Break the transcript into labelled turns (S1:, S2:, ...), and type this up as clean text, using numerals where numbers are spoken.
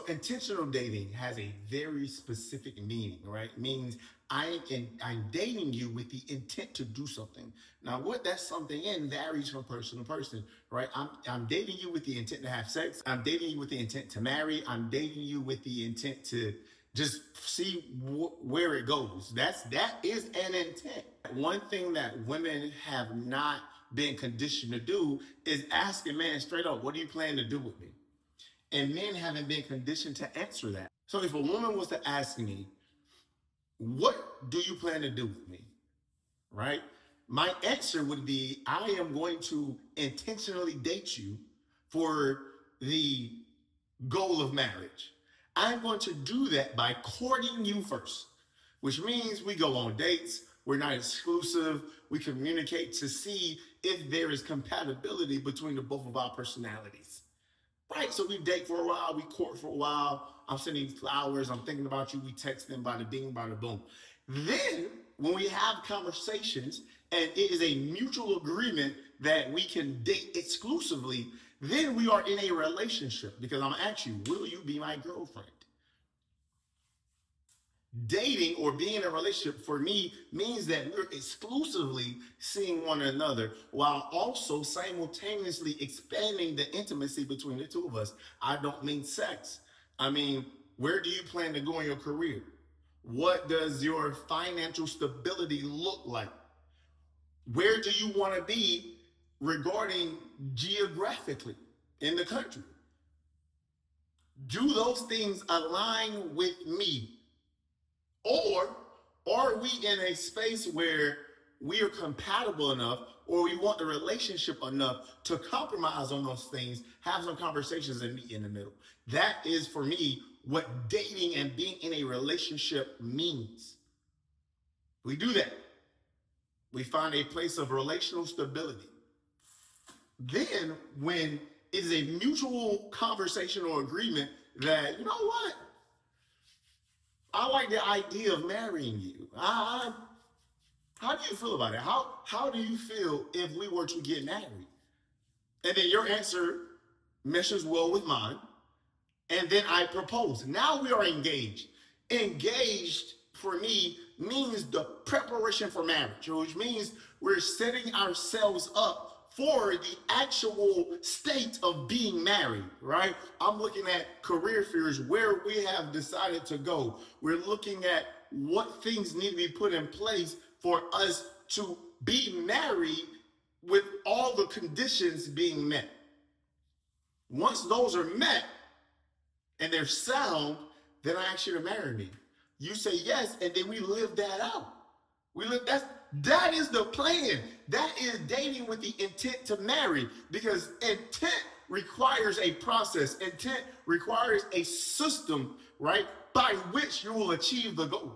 S1: intentional dating has a very specific meaning, right? It means I'm dating you with the intent to do something. Now, what that something in varies from person to person, right? I'm dating you with the intent to have sex. I'm dating you with the intent to marry. I'm dating you with the intent to just see where it goes. That is an intent. One thing that women have not been conditioned to do is ask a man straight up, "What do you plan to do with me?" And men haven't been conditioned to answer that. So if a woman was to ask me, "What do you plan to do with me?" Right? My answer would be, I am going to intentionally date you for the goal of marriage. I'm going to do that by courting you first, which means we go on dates. We're not exclusive. We communicate to see if there is compatibility between the both of our personalities. Right? So we date for a while, we court for a while. I'm sending flowers, I'm thinking about you, we text them by the bing, by the boom. Then, when we have conversations and it is a mutual agreement that we can date exclusively, then we are in a relationship because I'm asking you, will you be my girlfriend? Dating or being in a relationship for me means that we're exclusively seeing one another while also simultaneously expanding the intimacy between the two of us. I don't mean sex. I mean, where do you plan to go in your career? What does your financial stability look like? Where do you want to be regarding geographically in the country? Do those things align with me? Or are we in a space where we are compatible enough or we want the relationship enough to compromise on those things, have some conversations and meet in the middle? That is for me what dating and being in a relationship means. We do that. We find a place of relational stability. Then when it is a mutual conversation or agreement that, you know what? I like the idea of marrying you. How do you feel about it? How do you feel if we were to get married? And then your answer meshes well with mine. And then I propose. Now we are engaged. Engaged for me means the preparation for marriage, which means we're setting ourselves up for the actual state of being married, right? I'm looking at career fairs where we have decided to go. We're looking at what things need to be put in place for us to be married with all the conditions being met. Once those are met and they're sound, then I ask you to marry me. You say yes, and then we live that out. That is the plan. That is dating with the intent to marry, because intent requires a process. Intent requires a system, right, by which you will achieve the goal.